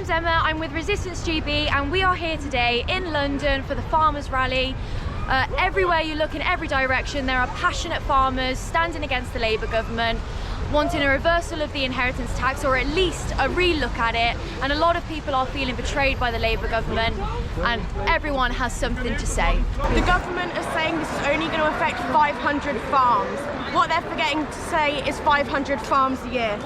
name's Emma, I'm with Resistance GB and we are here today in London for the farmers' rally. Everywhere you look in every direction there are passionate farmers standing against the Labour government, wanting a reversal of the inheritance tax or at least a re-look at it, and a lot of people are feeling betrayed by the Labour government and everyone has something to say. The government is saying this is only going to affect 500 farms. What they're forgetting to say is 500 farms a year.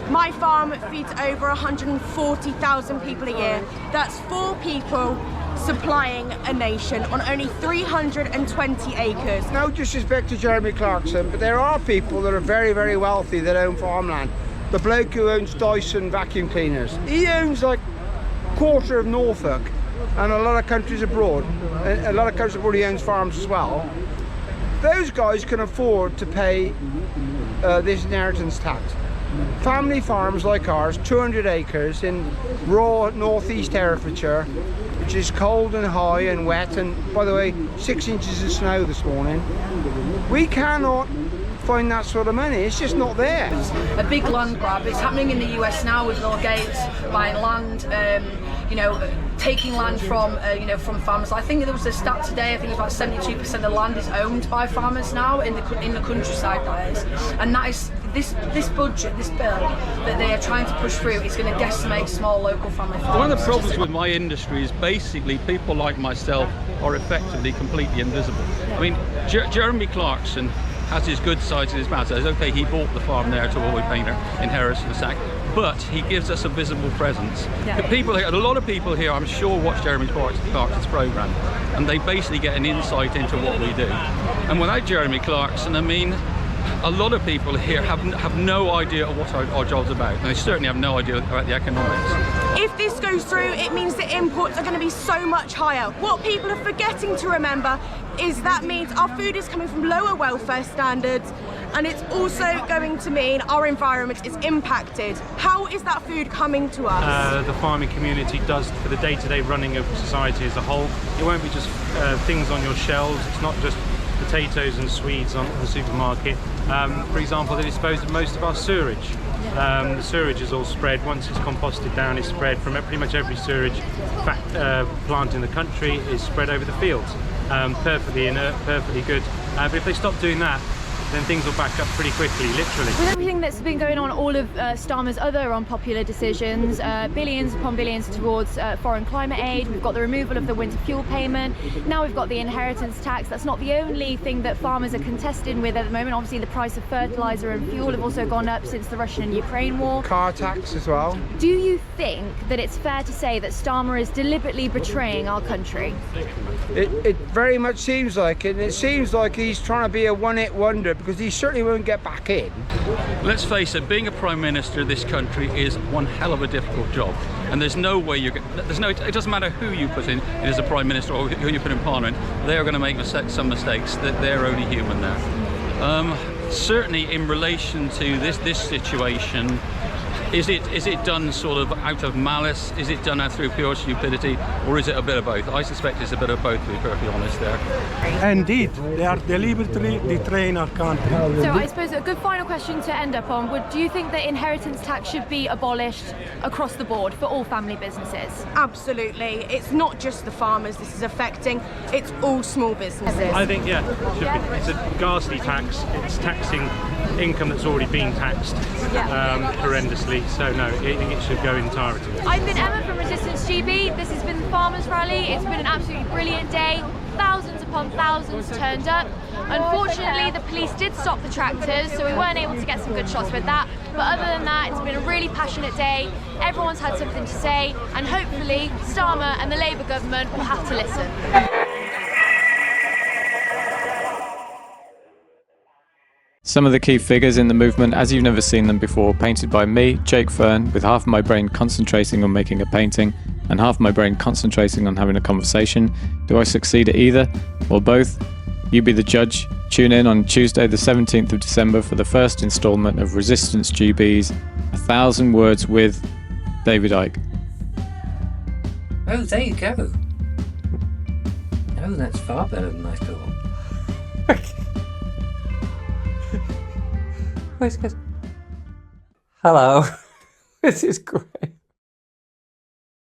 My farm feeds over 140,000 people a year. That's 4 people supplying a nation on only 320 acres. No disrespect to Jeremy Clarkson, but there are people that are very, very wealthy that own farmland. The bloke who owns Dyson vacuum cleaners, he owns like a quarter of Norfolk and a lot of countries abroad. A lot of countries abroad he owns farms as well. Those guys can afford to pay this inheritance tax. Family farms like ours, 200 acres in raw northeast Herefordshire, which is cold and high and wet, and by the way 6 inches of snow this morning. We cannot find that sort of money, it's just not there. A big land grab. It's happening in the US now with Bill Gates buying land, taking land from from farmers. I think there was a stat today, I think it's about 72% of land is owned by farmers now in the countryside, that is. And that is this budget, this bill that they are trying to push through is going to decimate small local family farms. One of the problems with my industry is basically people like myself are effectively completely invisible. I mean, Jeremy Clarkson has his good sides and his bad sides. Okay, he bought the farm there to avoid paying inheritance tax, but he gives us a visible presence. Yeah. The people here, a lot of people here, I'm sure, watch Jeremy Clarkson's programme, and they basically get an insight into what we do. And without Jeremy Clarkson, I mean, a lot of people here have no idea what our job's about, and they certainly have no idea about the economics. If this goes through, it means that imports are going to be so much higher. What people are forgetting to remember is that means our food is coming from lower welfare standards, and it's also going to mean our environment is impacted. How is that food coming to us? The farming community does for the day-to-day running of society as a whole. It won't be just things on your shelves. It's not just potatoes and Swedes on the supermarket. For example, they dispose of most of our sewerage. The sewerage is all spread. Once it's composted down, it's spread from pretty much every sewerage plant in the country is spread over the fields. Perfectly inert, perfectly good. But if they stop doing that, then things will back up pretty quickly, literally. With everything that's been going on, all of Starmer's other unpopular decisions, billions upon billions towards foreign climate aid, we've got the removal of the winter fuel payment, now we've got the inheritance tax. That's not the only thing that farmers are contesting with at the moment. Obviously the price of fertiliser and fuel have also gone up since the Russian and Ukraine war. Car tax as well. Do you think that it's fair to say that Starmer is deliberately betraying our country? It very much seems like it, and it seems like he's trying to be a one-hit wonder, because he certainly won't get back in. Let's face it, being a Prime Minister of this country is one hell of a difficult job, and there's no way it doesn't matter who you put in as a Prime Minister or who you put in Parliament, they're going to make some mistakes, that they're only human there. Certainly in relation to this situation, is it done sort of out of malice? Is it done out through pure stupidity, or is it a bit of both? I suspect it's a bit of both, to be perfectly honest there. Indeed, they are deliberately betraying our country. So I suppose a good final question to end up on, do you think that inheritance tax should be abolished across the board for all family businesses? Absolutely. It's not just the farmers this is affecting, it's all small businesses. I think, yeah, it should be. It's a ghastly tax. It's taxing income that's already been taxed horrendously. So no, I think it should go entirely. I've been Emma from Resistance GB. This has been the Farmers' Rally. It's been an absolutely brilliant day. Thousands upon thousands turned up. Unfortunately, the police did stop the tractors, so we weren't able to get some good shots with that. But other than that, it's been a really passionate day. Everyone's had something to say, and hopefully Starmer and the Labour government will have to listen. Some of the key figures in the movement as you've never seen them before, painted by me, Jake Fern, with half my brain concentrating on making a painting and half my brain concentrating on having a conversation. Do I succeed at either or both? You be the judge. Tune in on Tuesday the 17th of December for the first instalment of Resistance GB's 1,000 Words with David Icke. Oh, there you go. Oh, that's far better than I thought. Hello. This is great.